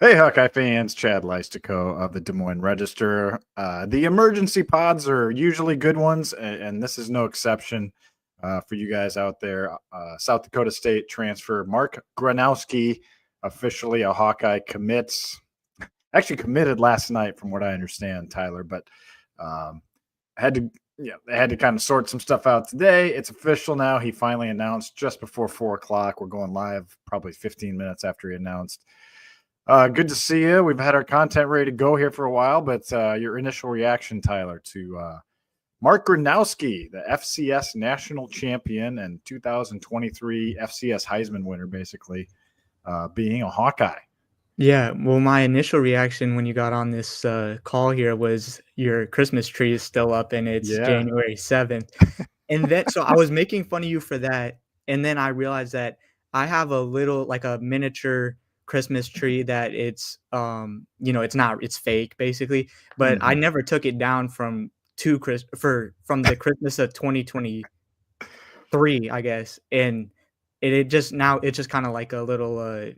Hey, Hawkeye fans, Chad Leistikow of the Des Moines Register. The emergency pods are usually good ones, and this is no exception for you guys out there. South Dakota State transfer Mark Gronowski, officially a Hawkeye, commits. Actually committed last night, from what I understand, Tyler, but um, had to. Yeah, they had to kind of sort some stuff out today. It's official now. He finally announced just before 4 o'clock. We're going live probably 15 minutes after he announced. Good to see you. We've had our content ready to go here for a while, but your initial reaction, Tyler, to Mark Gronowski, the FCS national champion and 2023 FCS Heisman winner, basically being a Hawkeye. Yeah, well, my initial reaction when you got on this call here was your Christmas tree is still up and it's Yeah. January 7th. And then, so I was making fun of you for that. And then I realized that I have a little, like a miniature Christmas tree that it's fake basically, but I Mm-hmm. never took it down from from the Christmas of 2023, I guess. And it's just kind of like a little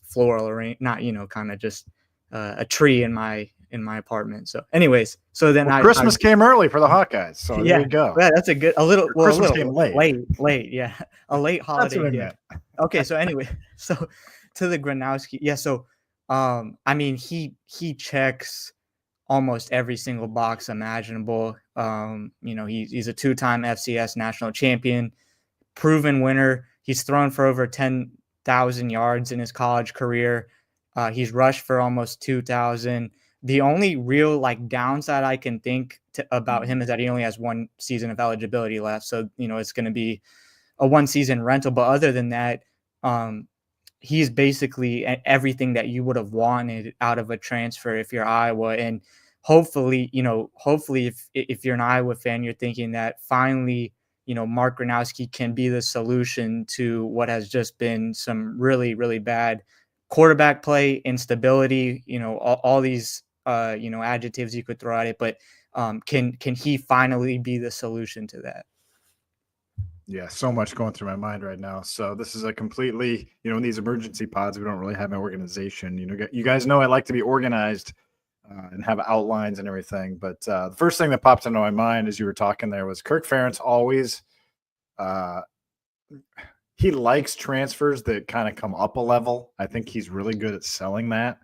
floral arrange, not kind of just a tree in my apartment. So anyways, so then Well, I Christmas came early for the Hawkeyes, so there yeah, you go. yeah, that's Or a Christmas came little late. late, yeah, a late That's holiday what I gift. meant. Okay, so anyway, so to the Gronowski, yeah, so I mean, he checks almost every single box imaginable. He's a two-time FCS national champion, proven winner. He's thrown for over 10,000 yards in his college career. He's rushed for almost 2,000. The only real downside I can think about him is that he only has one season of eligibility left. So, it's going to be a one season rental. But other than that, he's basically everything that you would have wanted out of a transfer if you're Iowa. And hopefully, if you're an Iowa fan, you're thinking that finally, Mark Gronowski can be the solution to what has just been some really, really bad quarterback play, instability, all these, adjectives you could throw at it. But can he finally be the solution to that? Yeah, so much going through my mind right now. So this is a completely, in these emergency pods, we don't really have an organization. You guys know I like to be organized and have outlines and everything. But the first thing that popped into my mind as you were talking there was Kirk Ferentz always he likes transfers that kind of come up a level. I think he's really good at selling that.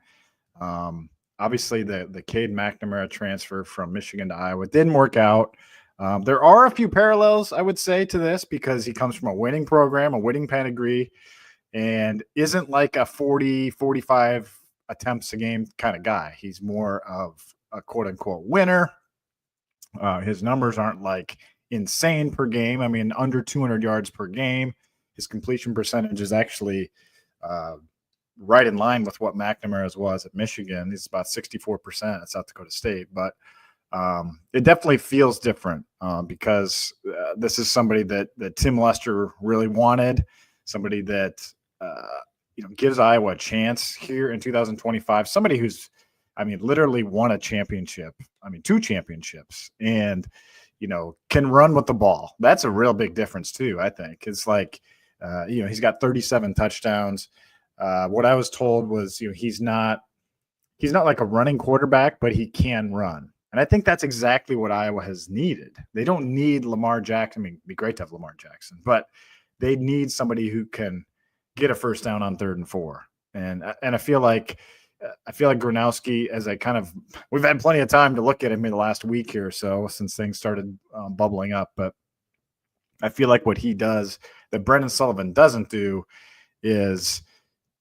Obviously, the Cade McNamara transfer from Michigan to Iowa didn't work out. There are a few parallels, I would say, to this because he comes from a winning program, a winning pedigree, and isn't like a 40, 45 attempts a game kind of guy. He's more of a quote unquote winner. His numbers aren't like insane per game. I mean, under 200 yards per game. His completion percentage is actually right in line with what McNamara's was at Michigan. He's about 64% at South Dakota State, but it definitely feels different because this is somebody that Tim Lester really wanted, somebody that gives Iowa a chance here in 2025. Somebody who's, literally won a championship. Two championships, and can run with the ball. That's a real big difference too. I think it's like he's got 37 touchdowns. What I was told was he's not like a running quarterback, but he can run. And I think that's exactly what Iowa has needed. They don't need Lamar Jackson. It'd be great to have Lamar Jackson, but they need somebody who can get a first down on 3rd and 4. And I feel like Gronowski, we've had plenty of time to look at him in the last week here or so since things started bubbling up. But I feel like what he does that Brendan Sullivan doesn't do is,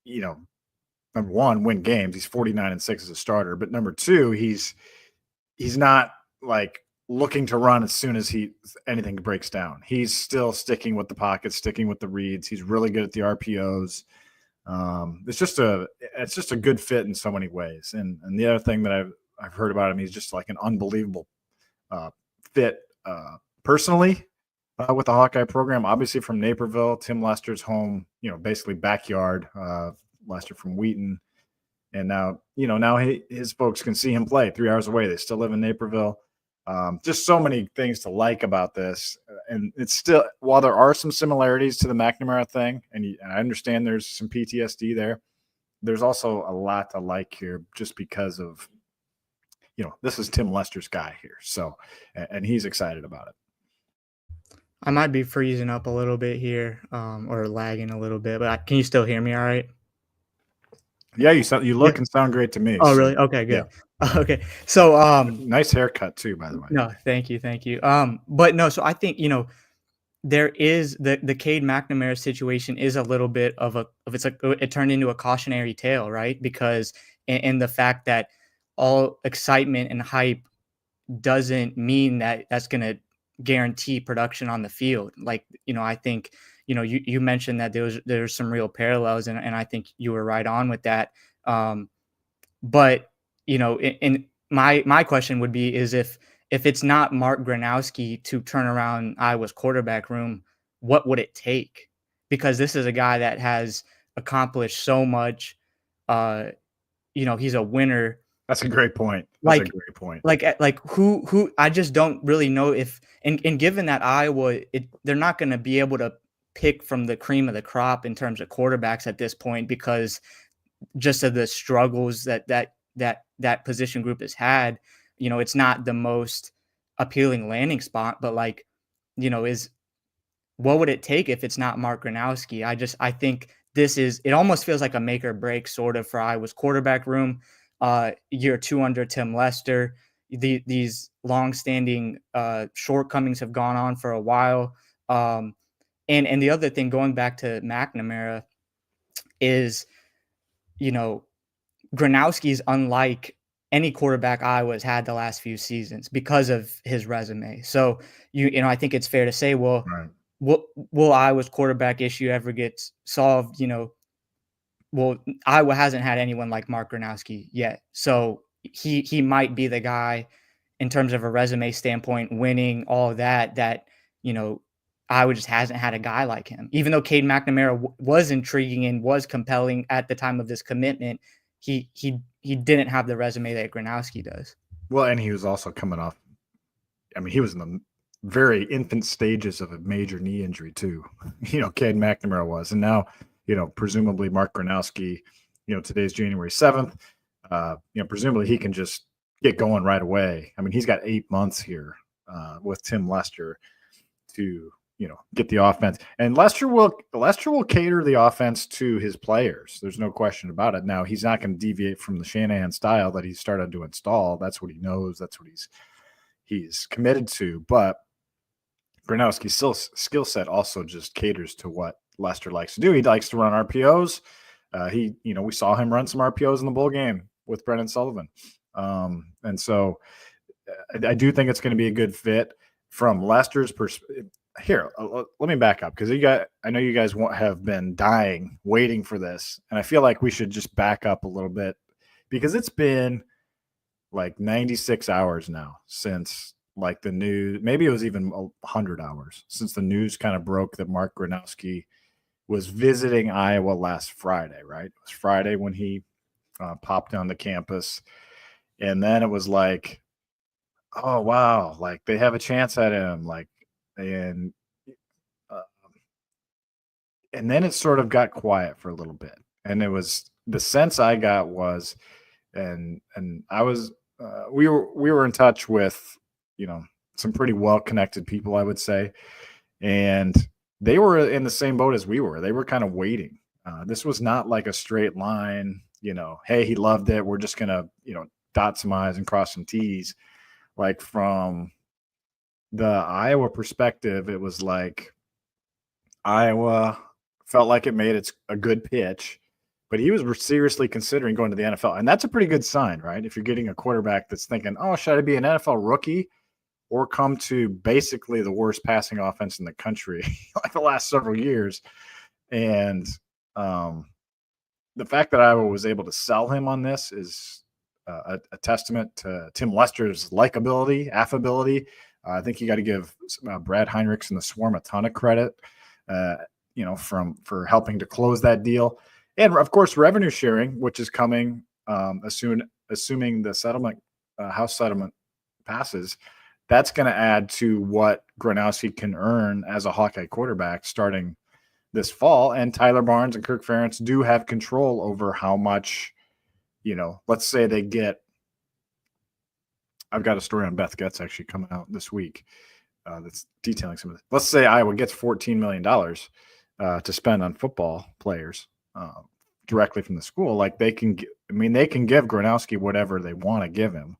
number one, win games. He's 49-6 as a starter. But number two, he's not like looking to run as soon as anything breaks down. He's still sticking with the pocket, sticking with the reads. He's really good at the RPOs. It's just a good fit in so many ways. And the other thing that I've heard about him, he's just like an unbelievable fit personally with the Hawkeye program. Obviously from Naperville, Tim Lester's home, basically backyard. Lester from Wheaton. And now, his folks can see him play 3 hours away. They still live in Naperville. Just so many things to like about this. And it's still, while there are some similarities to the McNamara thing, and I understand there's some PTSD there, there's also a lot to like here just because of, this is Tim Lester's guy here. So, and he's excited about it. I might be freezing up a little bit here, or lagging a little bit, but can you still hear me all right? Yeah, you look and sound great to me. Oh, really? Okay, good. Yeah. Okay. So, nice haircut too, by the way. No, thank you. But no, so I think, there is the Cade McNamara situation is a little bit of it turned into a cautionary tale, right? Because in the fact that all excitement and hype doesn't mean that that's going to guarantee production on the field. Like, I think, you mentioned that there's some real parallels, and I think you were right on with that. But, in my question would be is if it's not Mark Gronowski to turn around Iowa's quarterback room, what would it take? Because this is a guy that has accomplished so much. He's a winner. That's a great point. That's a great point. Like who I just don't really know if, and given that Iowa, they're not going to be able to pick from the cream of the crop in terms of quarterbacks at this point, because just of the struggles that position group has had. It's not the most appealing landing spot, but what would it take if it's not Mark Gronowski? I think it almost feels like a make or break sort of for Iowa's quarterback room. Year 2 under Tim Lester. These longstanding shortcomings have gone on for a while. And the other thing, going back to McNamara, is, Gronowski's unlike any quarterback Iowa's had the last few seasons because of his resume. So, I think it's fair to say, well, right. Will Iowa's quarterback issue ever get solved? Well, Iowa hasn't had anyone like Mark Gronowski yet. So he might be the guy in terms of a resume standpoint, winning all of that, Iowa just hasn't had a guy like him. Even though Cade McNamara was intriguing and was compelling at the time of this commitment, he didn't have the resume that Gronowski does. Well, and he was also coming off, he was in the very infant stages of a major knee injury too. Cade McNamara was, and now, presumably Mark Gronowski, today's January 7th, presumably he can just get going right away. He's got 8 months here with Tim Lester to, get the offense. And Lester will cater the offense to his players. There's no question about it. Now, he's not going to deviate from the Shanahan style that he started to install. That's what he knows. That's what he's committed to. But Gronowski's skill set also just caters to what Lester likes to do. He likes to run RPOs. We saw him run some RPOs in the bowl game with Brendan Sullivan. And so I do think it's going to be a good fit from Lester's perspective. Here, let me back up, because I know you guys have been waiting for this. And I feel like we should just back up a little bit, because it's been like 96 hours now since the news, maybe it was even 100 hours since the news kind of broke that Mark Gronowski was visiting Iowa last Friday, right? It was Friday when he popped on the campus. And then it was like, oh, wow, they have a chance at him. And then it sort of got quiet for a little bit. And it was, the sense I got was, and I was, we were in touch with, some pretty well-connected people, I would say. And they were in the same boat as we were. They were kind of waiting. This was not like a straight line, hey, he loved it, we're just going to, dot some I's and cross some T's. From the Iowa perspective, it was like Iowa felt like it made a good pitch, but he was seriously considering going to the NFL. And that's a pretty good sign, right? If you're getting a quarterback that's thinking, oh, should I be an NFL rookie or come to basically the worst passing offense in the country the last several years? And the fact that Iowa was able to sell him on this is a testament to Tim Lester's likability, affability. I think you got to give Brad Heinrichs and the Swarm a ton of credit, for helping to close that deal. And of course, revenue sharing, which is coming assuming the settlement, House settlement passes. That's going to add to what Gronowski can earn as a Hawkeye quarterback starting this fall, and Tyler Barnes and Kirk Ferentz do have control over how much, let's say they get. I've got a story on Beth Getz actually coming out this week that's detailing some of this. Let's say Iowa gets $14 million to spend on football players directly from the school. Like they can give Gronowski whatever they want to give him.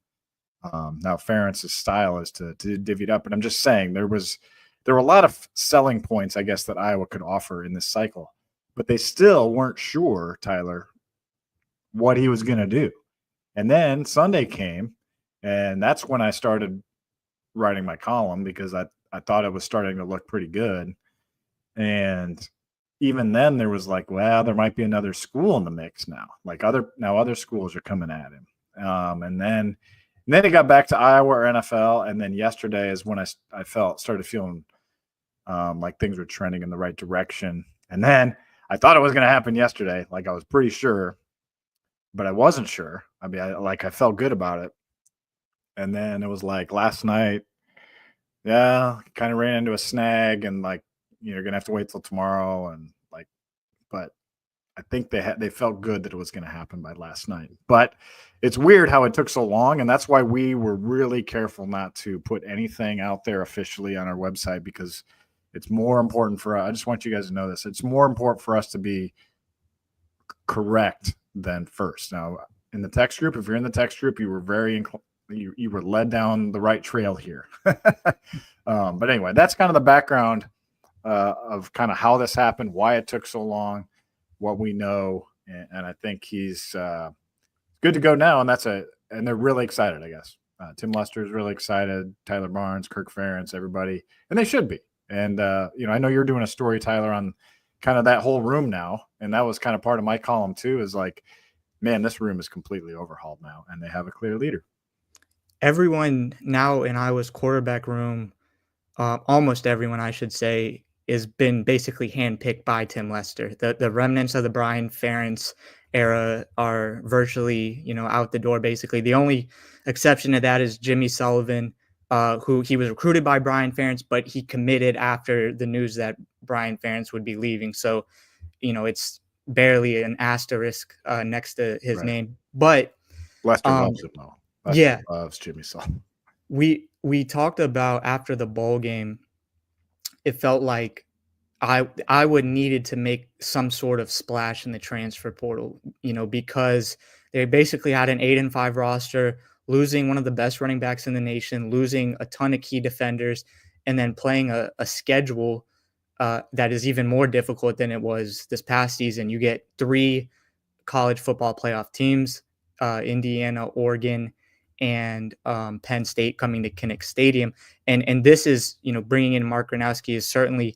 Now Ferentz's style is to divvy it up, but I'm just saying there were a lot of selling points, I guess, that Iowa could offer in this cycle, but they still weren't sure, Tyler, what he was going to do. And then Sunday came, and that's when I started writing my column because I thought it was starting to look pretty good. And even then there was like, well, there might be another school in the mix now. Like other schools are coming at him. And then it got back to Iowa or NFL. And then yesterday is when I started feeling like things were trending in the right direction. And then I thought it was going to happen yesterday. Like I was pretty sure, but I wasn't sure. I mean, I felt good about it. And then it was like last night, kind of ran into a snag and like, you're going to have to wait till tomorrow. And like, but I think they felt good that it was going to happen by last night. But it's weird how it took so long. And that's why we were really careful not to put anything out there officially on our website, because it's more important for us. I just want you guys to know this. It's more important for us to be correct than first. Now, in the text group, if you're in the text group, you were very you were led down the right trail here. But anyway, that's kind of the background of kind of how this happened, why it took so long, what we know. And I think he's good to go now. And they're really excited, I guess. Tim Lester is really excited. Tyler Barnes, Kirk Ferentz, everybody. And they should be. And, I know you're doing a story, Tyler, on kind of that whole room now. And that was kind of part of my column too, is like, man, this room is completely overhauled now and they have a clear leader. Everyone now in Iowa's quarterback room, almost everyone, I should say, has been basically handpicked by Tim Lester. The remnants of the Brian Ferentz era are virtually, out the door, basically. The only exception to that is Jimmy Sullivan, who he was recruited by Brian Ferentz, but he committed after the news that Brian Ferentz would be leaving. So, it's barely an asterisk next to his name. But Lester loves him, though. Lester loves Jimmy Sullivan. We talked about after the bowl game, it felt like Iowa needed to make some sort of splash in the transfer portal, because they basically had an 8-5 roster, losing one of the best running backs in the nation, losing a ton of key defenders, and then playing a schedule that is even more difficult than it was this past season. You get 3 college football playoff teams, Indiana, Oregon, and Penn State coming to Kinnick Stadium. And this is, bringing in Mark Gronowski is certainly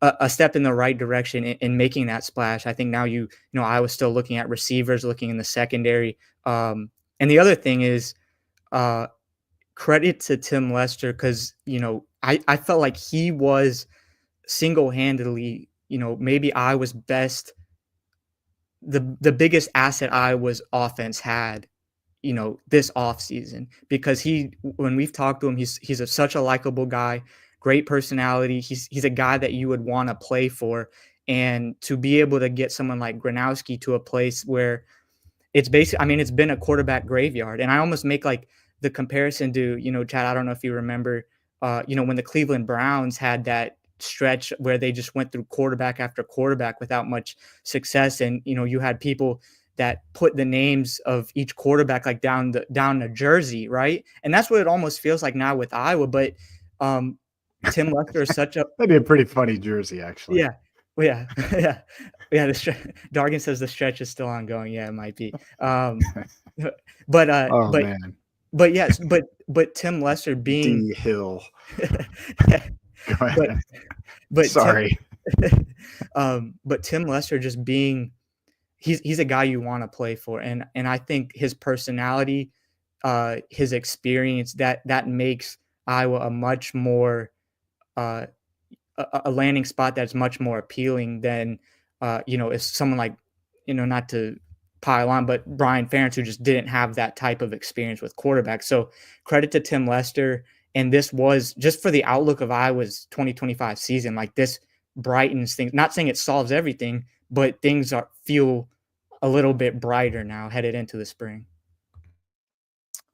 a step in the right direction in making that splash. I think now, I was still looking at receivers, looking in the secondary. And the other thing is credit to Tim Lester, because, I felt like he was single-handedly, maybe Iowa's best, the biggest asset Iowa's offense had, this offseason, because when we've talked to him, he's such a likable guy, great personality. He's a guy that you would want to play for. And to be able to get someone like Gronowski to a place where it's basically, it's been a quarterback graveyard. And I almost make like the comparison to, Chad, I don't know if you remember, when the Cleveland Browns had that stretch where they just went through quarterback after quarterback without much success. And, you had people that put the names of each quarterback like down a jersey, right? And that's what it almost feels like now with Iowa. But Tim Lester is such a that'd be a pretty funny jersey, actually. Yeah. Dargan says the stretch is still ongoing. Yeah, it might be. Man. But yes, but Tim Lester being D Hill. Go ahead. But sorry. But Tim Lester just being, he's a guy you want to play for, and I think his personality, his experience, that makes Iowa a much more a landing spot that's much more appealing than if someone like, not to pile on, but Brian Ferentz, who just didn't have that type of experience with quarterbacks. So credit to Tim Lester. And this was just for the outlook of Iowa's 2025 season. Like this brightens things. Not saying it solves everything, but things feel a little bit brighter now headed into the spring.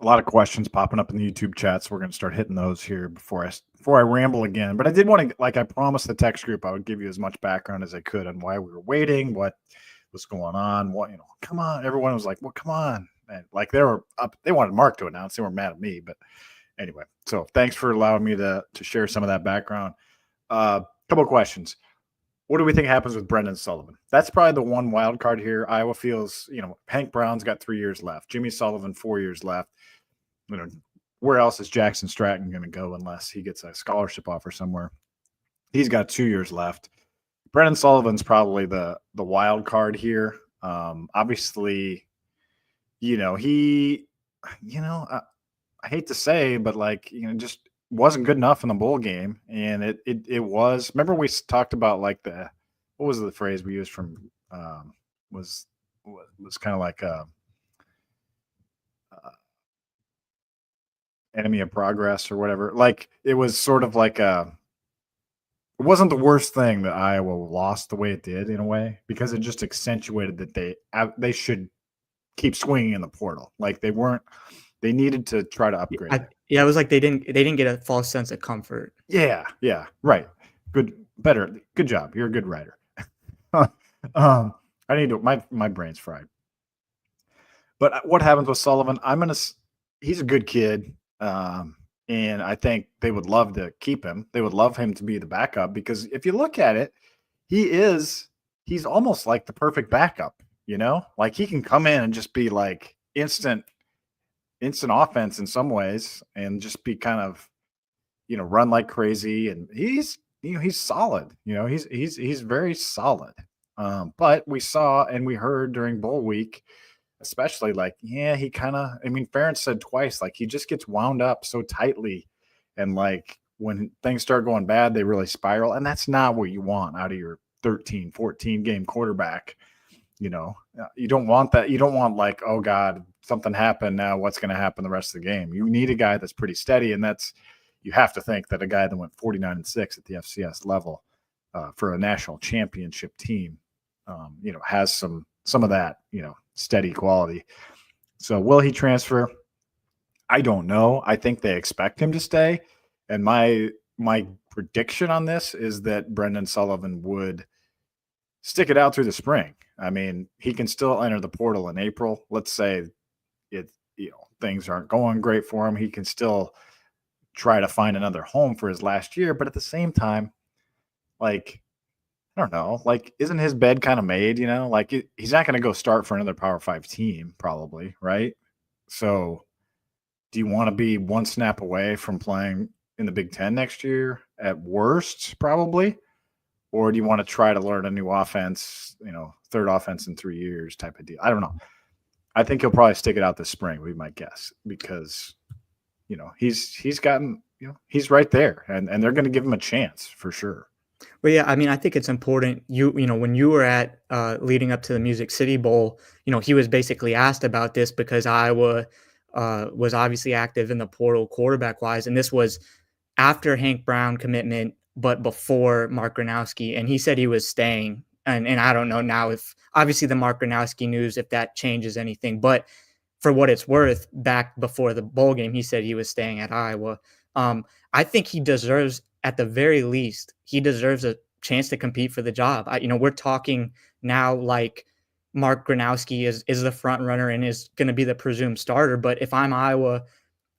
A lot of questions popping up in the YouTube chat, so we're going to start hitting those here before I ramble again. But I did want to, like I promised the text group, I would give you as much background as I could on why we were waiting, what was going on, what, come on. Everyone was like, well, come on. And like they were up, they wanted Mark to announce, they were mad at me. But anyway, so thanks for allowing me to share some of that background. Couple of questions. What do we think happens with Brendan Sullivan? That's probably the one wild card here. Iowa feels, Hank Brown's got 3 years left. Jimmy Sullivan, 4 years left. Where else is Jackson Stratton going to go unless he gets a scholarship offer somewhere? He's got 2 years left. Brendan Sullivan's probably the wild card here. Obviously, he, I hate to say, but just wasn't good enough in the bowl game. And it was, remember we talked about what was the phrase we used from, was kind of like enemy of progress or whatever. Like it was sort of like it wasn't the worst thing that Iowa lost the way it did in a way, because it just accentuated that they should keep swinging in the portal. Like they needed to try to upgrade. It was like they didn't get a false sense of comfort. Yeah, right. Good job. You're a good writer. I need to. My brain's fried. But what happens with Sullivan? He's a good kid, and I think they would love to keep him. They would love him to be the backup, because if you look at it, he's almost like the perfect backup. Like he can come in and just be like instant offense in some ways, and just be kind of, run like crazy. And he's solid. He's very solid. But we saw and we heard during bowl week, especially he kind of, Ferentz said twice, he just gets wound up so tightly. And when things start going bad, they really spiral. And that's not what you want out of your 13, 14 game quarterback. You don't want that. You don't want oh God, something happened. Now what's going to happen the rest of the game? You need a guy that's pretty steady. And you have to think that a guy that went 49-6 at the FCS level for a national championship team, has some of that, steady quality. So will he transfer? I don't know. I think they expect him to stay. And my prediction on this is that Brendan Sullivan would stick it out through the spring. He can still enter the portal in April. Let's say things aren't going great for him. He can still try to find another home for his last year. But at the same time, I don't know, isn't his bed kind of made, he's not going to go start for another Power 5 team probably, right? So do you want to be one snap away from playing in the Big Ten next year at worst, probably? Or do you want to try to learn a new offense, third offense in 3 years type of deal? I don't know. I think he'll probably stick it out this spring, would be my guess, because, he's gotten, he's right there, and they're going to give him a chance for sure. But yeah, I think it's important. When you were at leading up to the Music City Bowl, he was basically asked about this because Iowa was obviously active in the portal quarterback wise, and this was after Hank Brown commitment, but before Mark Gronowski, and he said he was staying. And I don't know now if obviously the Mark Gronowski news, if that changes anything, but for what it's worth, back before the bowl game, he said he was staying at Iowa. I think he deserves, at the very least, he deserves a chance to compete for the job. We're talking now like Mark Gronowski is the front runner and is going to be the presumed starter. But if I'm Iowa,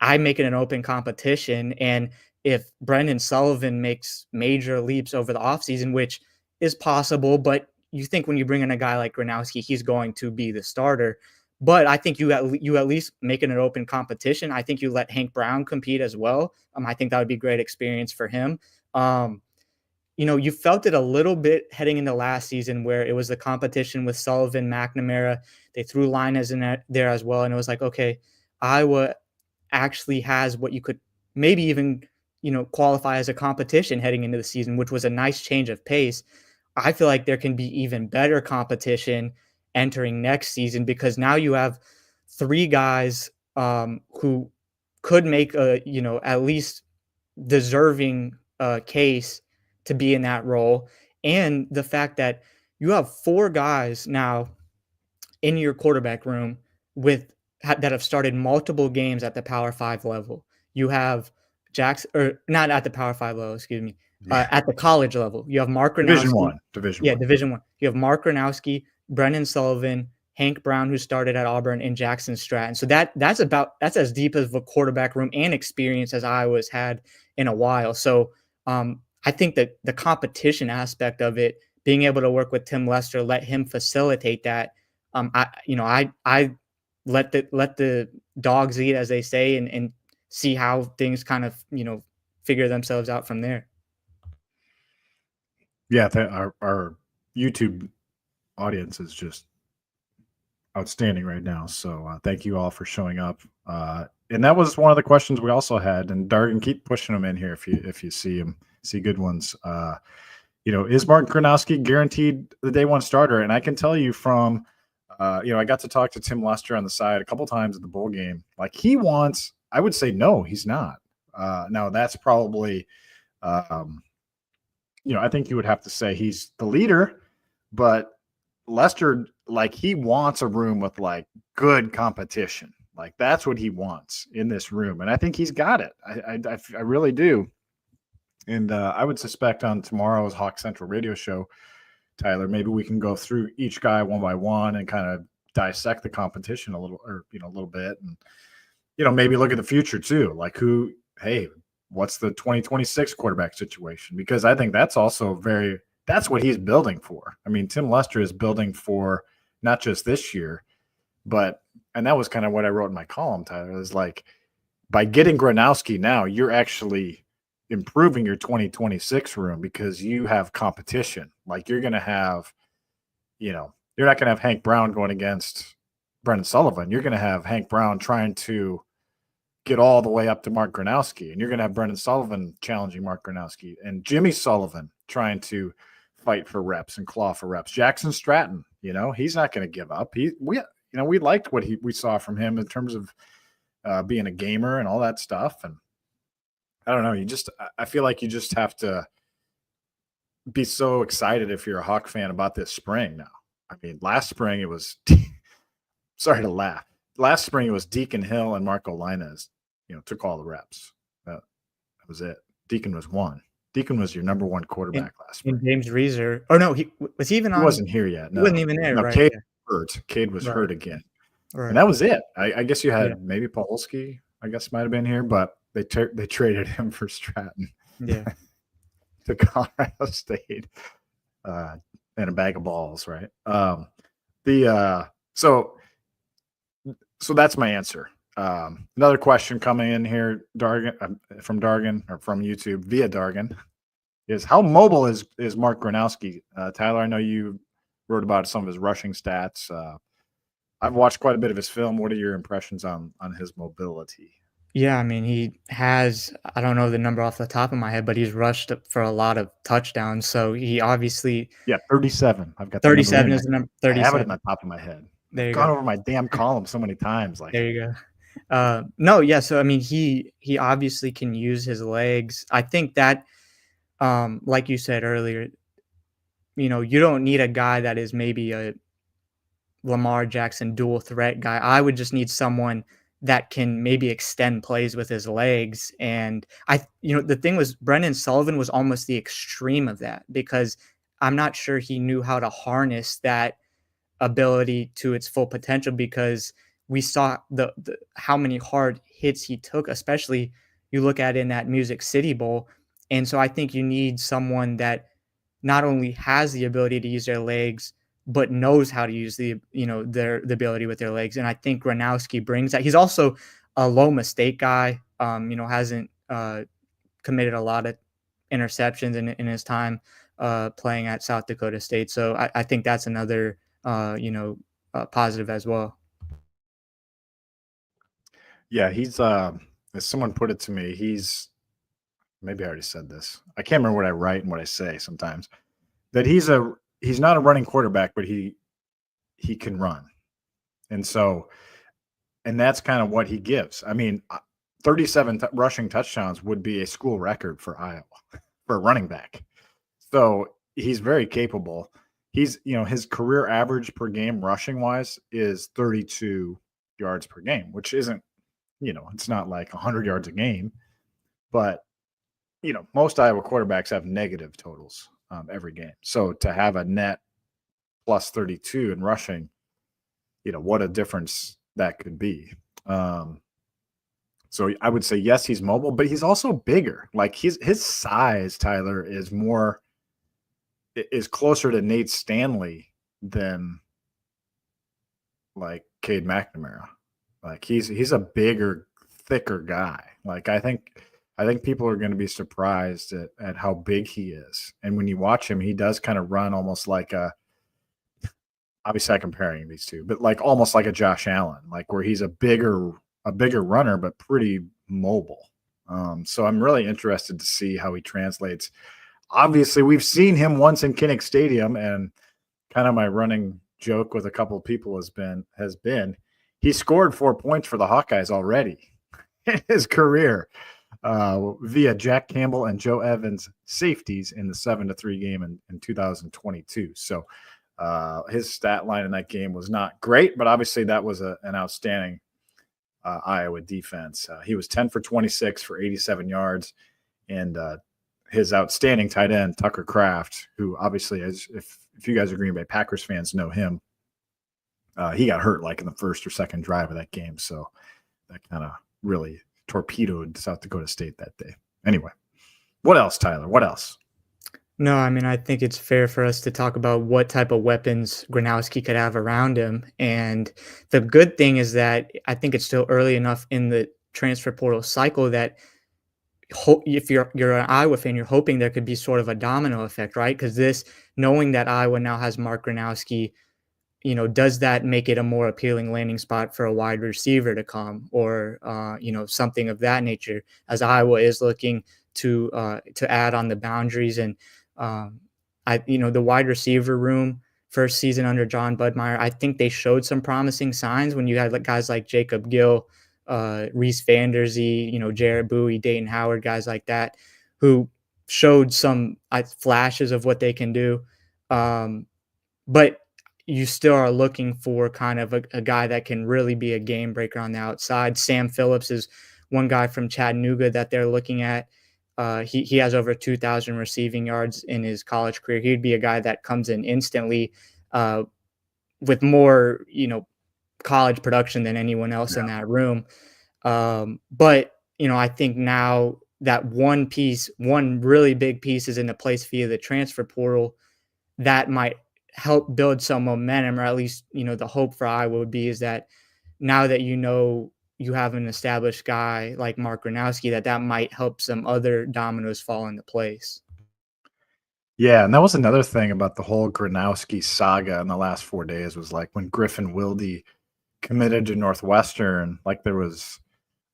I make it an open competition. And if Brendan Sullivan makes major leaps over the offseason, which is possible, but you think when you bring in a guy like Gronowski, he's going to be the starter. But I think you at least make it an open competition. I think you let Hank Brown compete as well. I think that would be a great experience for him. You felt it a little bit heading into last season where it was the competition with Sullivan, McNamara. They threw Linus in there as well. And it was like, okay, Iowa actually has what you could maybe even, qualify as a competition heading into the season, which was a nice change of pace. I feel like there can be even better competition entering next season, because now you have 3 guys who could make a, at least deserving case to be in that role. and the fact that you have 4 guys now in your quarterback room that have started multiple games at the Power 5 level. You have Jackson, or not at the Power 5 level, excuse me, Yeah. at the college level. You have Mark Division Gronowski. One. Division Yeah, One. Division One. You have Mark Gronowski, Brennan Sullivan, Hank Brown, who started at Auburn, and Jackson Stratton. So that's as deep of a quarterback room and experience as Iowa's had in a while. So I think that the competition aspect of it, being able to work with Tim Lester, let him facilitate that. I let the dogs eat, as they say, and see how things kind of figure themselves out from there. Yeah, our YouTube audience is just outstanding right now. So thank you all for showing up. And that was one of the questions we also had. And Dargan, keep pushing them in here if you see them, see good ones. Is Mark Gronowski guaranteed the day one starter? And I can tell you from, I got to talk to Tim Lester on the side a couple times at the bowl game. Like I would say no, he's not. Now that's probably, I think you would have to say he's the leader, but Lester, like, he wants a room with like good competition. Like, that's what he wants in this room. And I think he's got it. I really do. And I would suspect on tomorrow's Hawk Central radio show, Tyler, maybe we can go through each guy one by one and kind of dissect the competition a little bit. And, maybe look at the future too. Like what's the 2026 quarterback situation? Because I think that's also that's what he's building for. I mean, Tim Lester is building for not just this year, and that was kind of what I wrote in my column, Tyler, is like, by getting Gronowski now, you're actually improving your 2026 room because you have competition. Like, you're going to have, you're not going to have Hank Brown going against Brennan Sullivan. You're going to have Hank Brown trying to get all the way up to Mark Gronowski, and you're going to have Brennan Sullivan challenging Mark Gronowski, and Jimmy Sullivan trying to fight for reps and claw for reps. Jackson Stratton, he's not going to give up. We liked what we saw from him in terms of being a gamer and all that stuff. And I don't know, I feel like you just have to be so excited if you're a Hawk fan about this spring now. I mean, last spring it was sorry to laugh. Last spring it was Deacon Hill and Marco Linez, took all the reps. That was it. Deacon was one. Deacon was your number one quarterback last spring. And James Reeser. Oh no, he wasn't here yet. No. He wasn't even there. No, right? Cade hurt. Cade was hurt again. Right. And that was it. I guess you had maybe Polsky, I guess, might have been here, but they traded him for Stratton. Yeah. To Colorado State. And a bag of balls, right? So that's my answer. Another question coming in here, Dargan, from Dargan, or from YouTube via Dargan, is how mobile is Mark Gronowski? Tyler, I know you wrote about some of his rushing stats. I've watched quite a bit of his film. What are your impressions on his mobility? Yeah, I mean, he has, I don't know the number off the top of my head, but he's rushed for a lot of touchdowns. So he obviously. Yeah, 37. I've got 37 is the number. 37. I have it in the top of my head. There you gone go. over my damn column so many times. Like, there you go. No, yeah. So I mean, he obviously can use his legs. I think that, like you said earlier, you don't need a guy that is maybe a Lamar Jackson dual threat guy. I would just need someone that can maybe extend plays with his legs. And the thing was, Brennan Sullivan was almost the extreme of that, because I'm not sure he knew how to harness that ability to its full potential, because we saw the how many hard hits he took, especially you look at in that Music City Bowl. And so I think you need someone that not only has the ability to use their legs, but knows how to use the ability with their legs. And I think Gronowski brings that. He's also a low mistake guy. Hasn't committed a lot of interceptions in his time playing at South Dakota State. So I think that's another positive as well. Yeah, he's as someone put it to me, maybe I already said this. I can't remember what I write and what I say sometimes. That he's not a running quarterback, but he can run. And that's kind of what he gives. I mean, 37 rushing touchdowns would be a school record for Iowa for a running back. So, he's very capable. He's, his career average per game rushing wise is 32 yards per game, which isn't, it's not like 100 yards a game, but most Iowa quarterbacks have negative totals every game. So to have a net plus 32 in rushing, what a difference that could be. So I would say, yes, he's mobile, but he's also bigger. Like his size, Tyler, is closer to Nate Stanley than like Cade McNamara. Like he's a bigger, thicker guy. Like I think people are going to be surprised at how big he is. And when you watch him, he does kind of run almost like obviously I'm comparing these two, but like almost like a Josh Allen, like where he's a bigger runner, but pretty mobile. So I'm really interested to see how he translates. Obviously, we've seen him once in Kinnick Stadium, and kind of my running joke with a couple of people has been he scored 4 points for the Hawkeyes already in his career via Jack Campbell and Joe Evans safeties in the 7-3 game in 2022. So his stat line in that game was not great, but obviously that was an outstanding Iowa defense. He was 10 for 26 for 87 yards, and his outstanding tight end, Tucker Kraft, who obviously, if you guys are Green Bay Packers fans, know him, he got hurt like in the first or second drive of that game. So that kind of really torpedoed South Dakota State that day. Anyway, what else, Tyler? What else? No, I mean, I think it's fair for us to talk about what type of weapons Gronowski could have around him. And the good thing is that I think it's still early enough in the transfer portal cycle that if you're an Iowa fan, you're hoping there could be sort of a domino effect, right? Because knowing that Iowa now has Mark Gronowski, does that make it a more appealing landing spot for a wide receiver to come, or something of that nature, as Iowa is looking to add on the boundaries. And the wide receiver room first season under John Budmeyer, I think they showed some promising signs when you had guys like Jacob Gill, Reese Vanderzee, Jared Bowie, Dayton Howard, guys like that, who showed some flashes of what they can do. But you still are looking for kind of a guy that can really be a game breaker on the outside. Sam Phillips is one guy from Chattanooga that they're looking at. He has over 2,000 receiving yards in his college career. He'd be a guy that comes in instantly with more, college production than anyone else in that room. But I think now that one really big piece is into place via the transfer portal, that might help build some momentum, or at least, the hope for Iowa would be is that now that you have an established guy like Mark Gronowski, that might help some other dominoes fall into place. Yeah, and that was another thing about the whole Gronowski saga in the last 4 days was like when Griffin Wilde committed to Northwestern, like there was,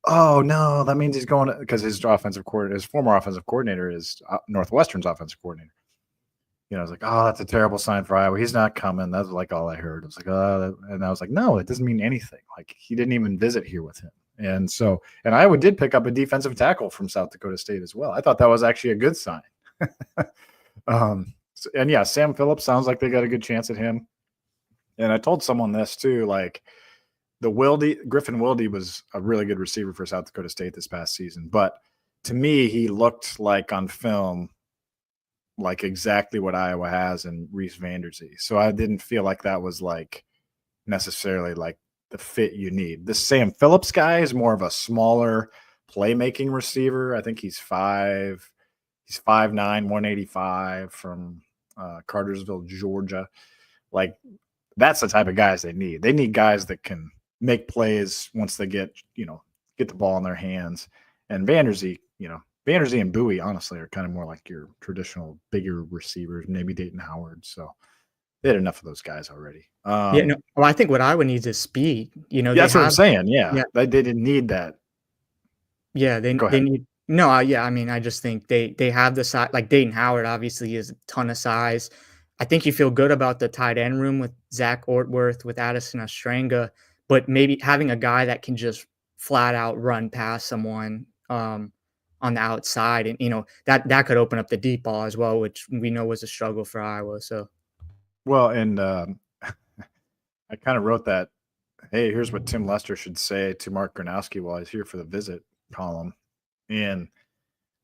oh no, that means he's going because his former offensive coordinator is Northwestern's offensive coordinator. I was like, oh, that's a terrible sign for Iowa. He's not coming. That's like all I heard. I was like, oh, and I was like, no, it doesn't mean anything. Like he didn't even visit here with him. And Iowa did pick up a defensive tackle from South Dakota State as well. I thought that was actually a good sign. And yeah, Sam Phillips sounds like they got a good chance at him. And I told someone this too, like Griffin Wilde was a really good receiver for South Dakota State this past season. But to me, he looked like on film like exactly what Iowa has in Reese Vanderzee. So I didn't feel like that was like necessarily like the fit you need. This Sam Phillips guy is more of a smaller playmaking receiver. I think he's 5'9", 185 from Cartersville, Georgia. Like that's the type of guys they need. They need guys that can make plays once they get the ball in their hands. And Vanderzee and Bowie, honestly, are kind of more like your traditional bigger receivers, maybe Dayton Howard. So they had enough of those guys already. Well, I think what Iowa needs is speed. That's what I'm saying. Yeah. They didn't need that. Yeah, they need. No, I mean, I just think they have the size. Like Dayton Howard, obviously, is a ton of size. I think you feel good about the tight end room with Zach Ortworth, with Addison Ostrenga, but maybe having a guy that can just flat out run past someone. on the outside, and that could open up the deep ball as well, which we know was a struggle for Iowa. So, Well, and I kind of wrote that, hey, here's what Tim Lester should say to Mark Gronowski while he's here for the visit column. And,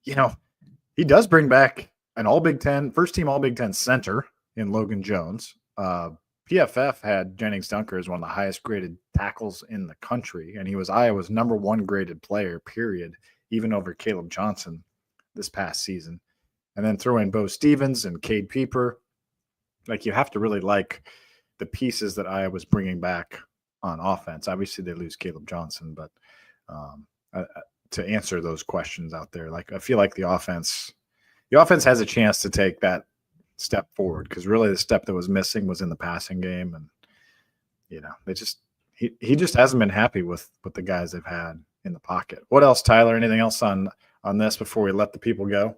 he does bring back an all Big Ten, first team all Big Ten center in Logan Jones. PFF had Jennings Dunker as one of the highest graded tackles in the country, and he was Iowa's number 1 graded player, period, even over Caleb Johnson this past season. And then throw in Bo Stevens and Cade Pieper. Like, you have to really like the pieces that Iowa's bringing back on offense. Obviously, they lose Caleb Johnson, but to answer those questions out there, like, I feel like the offense has a chance to take that step forward, because really the step that was missing was in the passing game, and he just hasn't been happy with the guys they've had in the pocket. What else, Tyler? Anything else on this before we let the people go?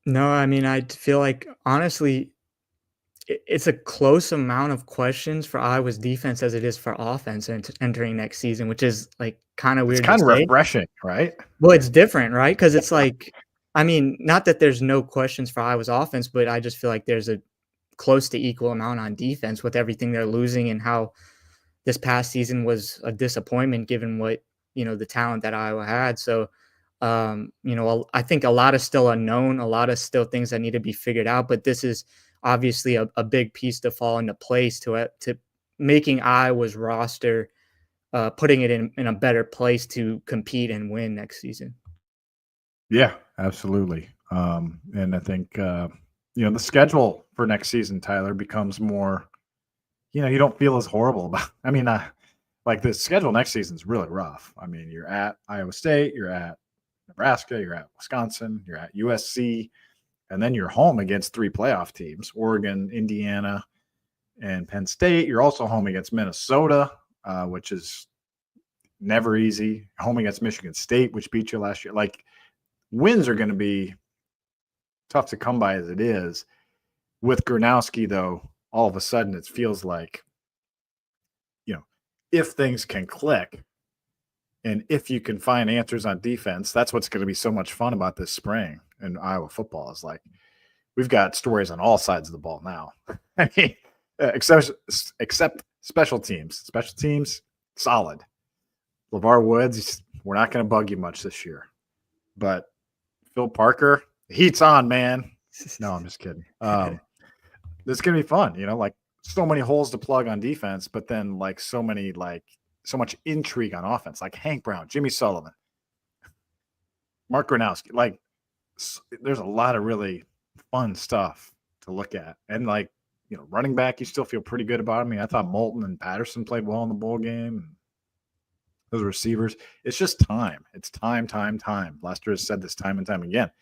No, I mean, I feel like, honestly, it's a close amount of questions for Iowa's defense as it is for offense entering next season, which is like kind of weird. It's kind of refreshing, right? Well, it's different, right? Because it's like, I mean, not that there's no questions for Iowa's offense, but I just feel like there's a close to equal amount on defense with everything they're losing, and how this past season was a disappointment given what, the talent that Iowa had. So, I think a lot is still unknown, a lot of still things that need to be figured out, but this is obviously a big piece to fall into place to making Iowa's roster, putting it in a better place to compete and win next season. Yeah, absolutely. And I think, the schedule for next season, Tyler, becomes more, you don't feel as horrible about, I mean, like, the schedule next season is really rough. I mean, you're at Iowa State, you're at Nebraska, you're at Wisconsin, you're at USC, and then you're home against 3 playoff teams, Oregon, Indiana, and Penn State. You're also home against Minnesota, which is never easy. Home against Michigan State, which beat you last year. Like, wins are going to be tough to come by as it is. With Gronowski, though, all of a sudden it feels like, if things can click and if you can find answers on defense, that's what's going to be so much fun about this spring in Iowa football. Is like, we've got stories on all sides of the ball now. I mean, except special teams. Special teams, solid. LeVar Woods, we're not going to bug you much this year. But Phil Parker, the heat's on, man. No, I'm just kidding. This is going to be fun, like, so many holes to plug on defense, but then so much intrigue on offense, like Hank Brown, Jimmy Sullivan, Mark Gronowski. Like, there's a lot of really fun stuff to look at. And running back, you still feel pretty good about. I mean, I thought Moulton and Patterson played well in the bowl game. Those receivers, it's just time. It's time. Lester has said this time and time again.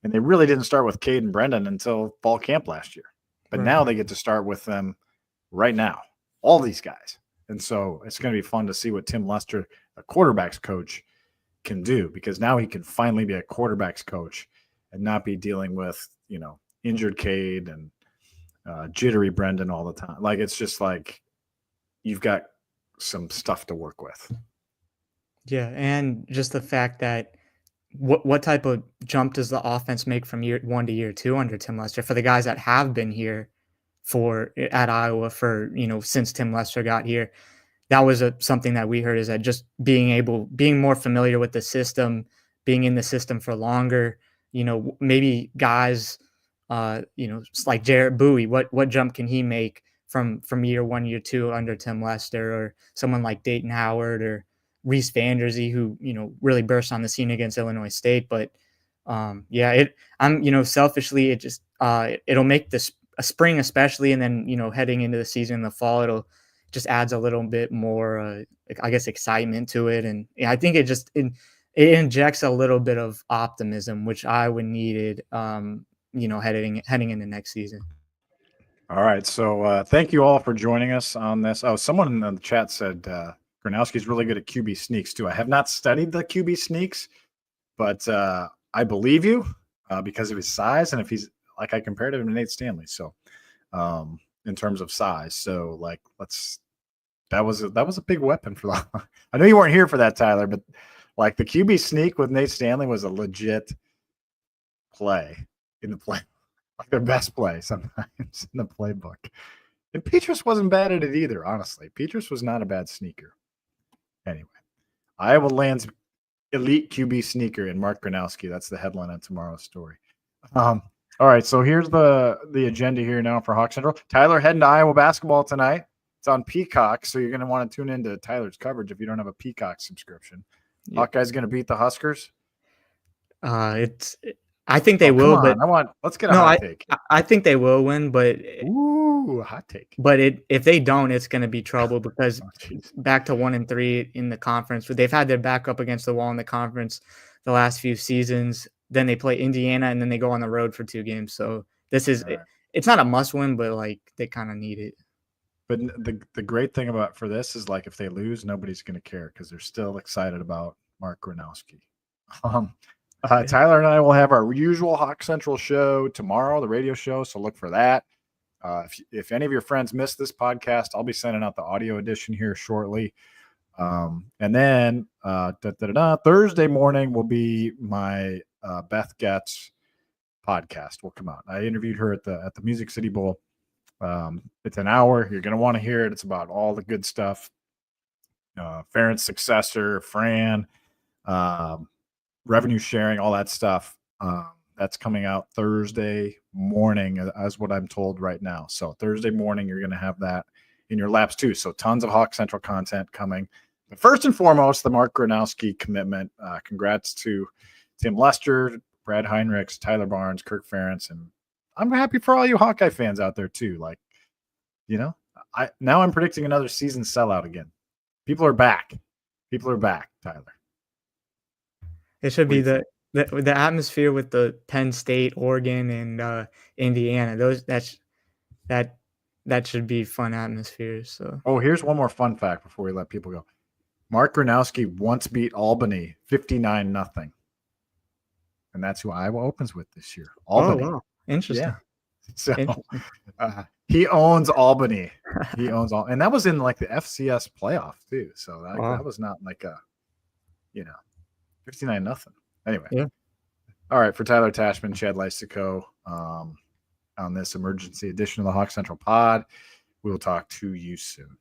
And they really didn't start with Cade and Brendan until fall camp last year. But now they get to start with them right now, all these guys. And so it's going to be fun to see what Tim Lester, a quarterback's coach, can do, because now he can finally be a quarterback's coach and not be dealing with, injured Cade and jittery Brendan all the time. Like, it's just like you've got some stuff to work with. Yeah, and just the fact that what type of jump does the offense make from year 1 to year 2 under Tim Lester for the guys that have been here at Iowa for, since Tim Lester got here? That was something that we heard, is that just being more familiar with the system, being in the system for longer, maybe guys, like Jarrett Bowie, what jump can he make from year 1, year 2 under Tim Lester, or someone like Dayton Howard or Reese Vandersee, who, really burst on the scene against Illinois State. But selfishly, it just, it'll make this a spring, especially, and then, heading into the season in the fall, it'll just adds a little bit more, I guess, excitement to it. And I think it just, it injects a little bit of optimism, which Iowa needed, heading into next season. All right. So thank you all for joining us on this. Oh, someone in the chat said Gronowski's really good at QB sneaks too. I have not studied the QB sneaks, but I believe you because of his size, and if he's like, I compared him to Nate Stanley. So in terms of size, so that was a big weapon for that. I know you weren't here for that, Tyler, but Like the QB sneak with Nate Stanley was a legit play in the play, like their best play sometimes in the playbook. And Petrus wasn't bad at it either, honestly. Petrus was not a bad sneaker. Anyway, Iowa lands elite QB sneaker in Mark Gronowski. That's the headline on tomorrow's story. All right, so here's the agenda here now for Hawk Central. Tyler heading to Iowa basketball tonight. It's on Peacock, so you're going to want to tune into Tyler's coverage if you don't have a Peacock subscription. Yep. Hawkeyes going to beat the Huskers? I think they will, but let's get a hot take. I think they will win, but hot take. But if they don't, it's going to be trouble because back to 1-3 in the conference. They've had their back up against the wall in the conference the last few seasons. Then they play Indiana, and then they go on the road for 2 games. So this is it's not a must win, but like they kind of need it. But the great thing for this is like if they lose, nobody's going to care because they're still excited about Mark Gronowski. Tyler and I will have our usual Hawk Central show tomorrow, the radio show, so look for that. If any of your friends missed this podcast, I'll be sending out the audio edition here shortly. And then Thursday morning will be my Beth Getz podcast will come out. I interviewed her at the Music City Bowl. It's an hour. You're going to want to hear it. It's about all the good stuff. Farron's successor, Fran, revenue sharing, all that stuff. That's coming out Thursday morning, as what I'm told right now. So Thursday morning, you're going to have that in your laps too. So tons of Hawk Central content coming. But first and foremost, the Mark Gronowski commitment. Congrats to Tim Lester, Brad Heinrichs, Tyler Barnes, Kirk Ferentz, and I'm happy for all you Hawkeye fans out there too. Like, I'm predicting another season sellout again. People are back. Tyler. It should be the atmosphere with the Penn State, Oregon, and Indiana. That should be fun atmospheres. So. Oh, here's one more fun fact before we let people go. Mark Gronowski once beat Albany 59-0, and that's who Iowa opens with this year. Albany. Oh, wow. Interesting. Yeah. So he owns Albany. And that was in like the FCS playoff too. So that was not like a 59-0. Anyway. Yeah. All right. For Tyler Tachman, Chad Leistikow, on this emergency edition of the Hawk Central Pod, we'll talk to you soon.